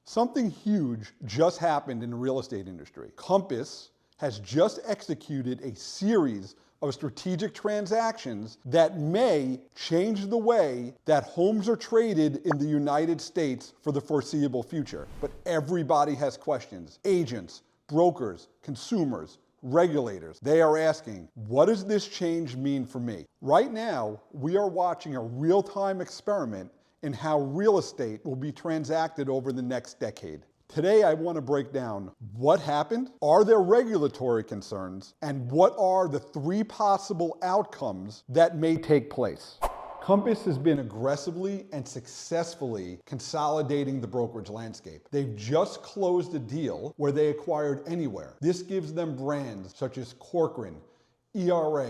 Something huge just happened in the real estate industry. Compass has just executed a series of strategic transactions that may change the way that homes are traded in the United States for the foreseeable future. But everybody has questions. Agents, brokers, consumers, regulators. They are asking, what does this change mean for me? Right now, we are watching a real-time experiment in how real estate will be transacted over the next decade. Today, I want to break down what happened, are there regulatory concerns, and what are the 3 possible outcomes that may take place. Compass has been aggressively and successfully consolidating the brokerage landscape. They've just closed a deal where they acquired Anywhere. This gives them brands such as Corcoran, ERA,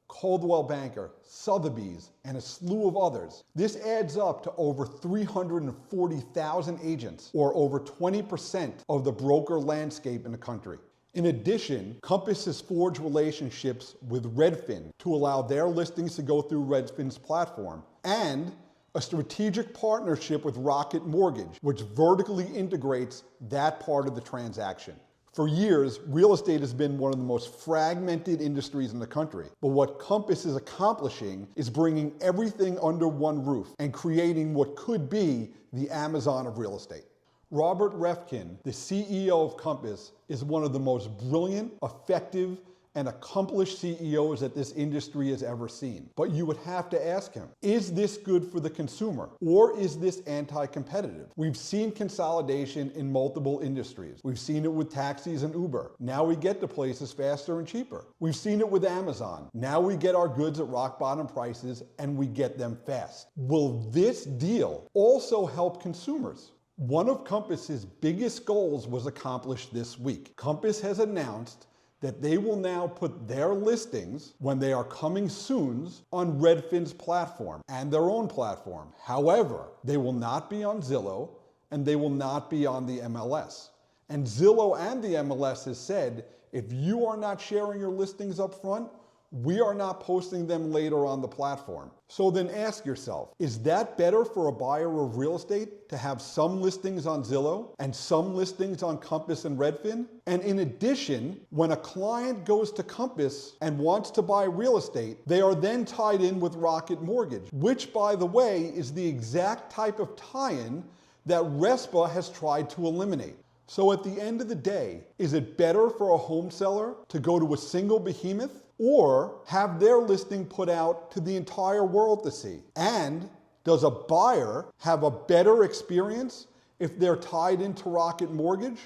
Coldwell Banker, Sotheby's, and a slew of others. This adds up to over 340,000 agents, or over 20% of the broker landscape in the country. In addition, Compass has forged relationships with Redfin to allow their listings to go through Redfin's platform, and a strategic partnership with Rocket Mortgage, which vertically integrates that part of the transaction. For years, real estate has been one of the most fragmented industries in the country. But what Compass is accomplishing is bringing everything under one roof and creating what could be the Amazon of real estate. Robert Redfin, the CEO of Compass, is one of the most brilliant, effective, and accomplished CEOs that this industry has ever seen. But you would have to ask him, is this good for the consumer, or is this anti-competitive? We've seen consolidation in multiple industries. We've seen it with taxis and Uber. Now we get to places faster and cheaper. We've seen it with Amazon. Now we get our goods at rock bottom prices and we get them fast. Will this deal also help consumers? One of Compass's biggest goals was accomplished this week. Compass has announced that they will now put their listings, when they are coming soons, on Redfin's platform and their own platform. However, they will not be on Zillow and they will not be on the MLS. And Zillow and the MLS has said, if you are not sharing your listings up front, we are not posting them later on the platform. So then ask yourself, is that better for a buyer of real estate to have some listings on Zillow and some listings on Compass and Redfin? And in addition, when a client goes to Compass and wants to buy real estate, they are then tied in with Rocket Mortgage, which, by the way, is the exact type of tie-in that RESPA has tried to eliminate. So at the end of the day, is it better for a home seller to go to a single behemoth, or have their listing put out to the entire world to see? And does a buyer have a better experience if they're tied into Rocket Mortgage,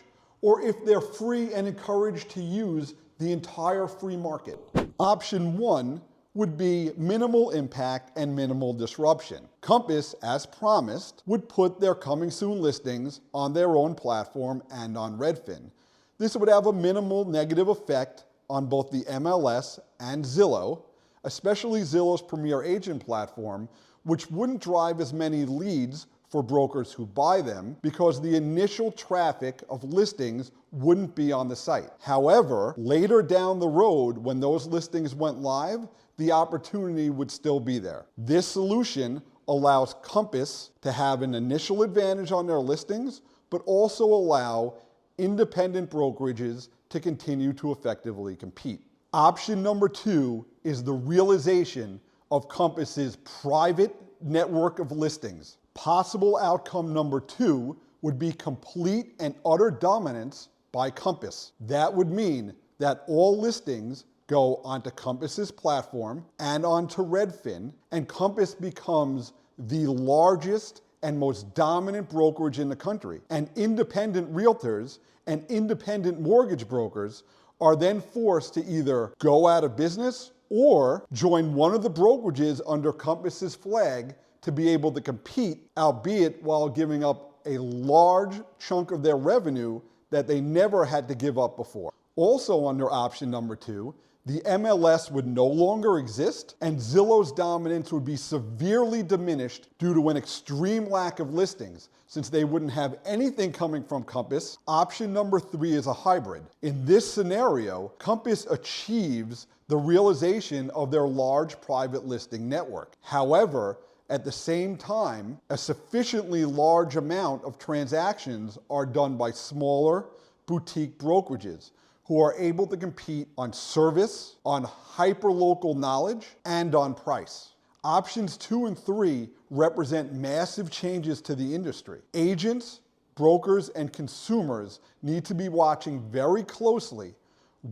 or if they're free and encouraged to use the entire free market? Option 1 would be minimal impact and minimal disruption. Compass, as promised, would put their coming soon listings on their own platform and on Redfin. This would have a minimal negative effect on both the MLS and Zillow, especially Zillow's premier agent platform, which wouldn't drive as many leads for brokers who buy them because the initial traffic of listings wouldn't be on the site. However, later down the road, when those listings went live, the opportunity would still be there. This solution allows Compass to have an initial advantage on their listings, but also allow independent brokerages to continue to effectively compete. Option number 2 is the realization of Compass's private network of listings. Possible outcome number 2 would be complete and utter dominance by Compass. That would mean that all listings go onto Compass's platform and onto Redfin, and Compass becomes the largest and most dominant brokerage in the country. And independent realtors and independent mortgage brokers are then forced to either go out of business or join one of the brokerages under Compass's flag to be able to compete, albeit while giving up a large chunk of their revenue that they never had to give up before. Also under option number 2, the MLS would no longer exist, and Zillow's dominance would be severely diminished due to an extreme lack of listings, since they wouldn't have anything coming from Compass. Option number 3 is a hybrid. In this scenario, Compass achieves the realization of their large private listing network. However, At the same time, a sufficiently large amount of transactions are done by smaller boutique brokerages who are able to compete on service, on hyperlocal knowledge, and on price. Options 2 and 3 represent massive changes to the industry. Agents, brokers, and consumers need to be watching very closely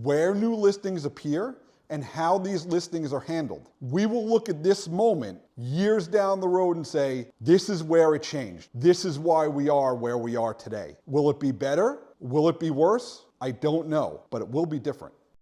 where new listings appear and how these listings are handled. We will look at this moment years down the road and say, this is where it changed. This is why we are where we are today. Will it be better? Will it be worse? I don't know, but it will be different.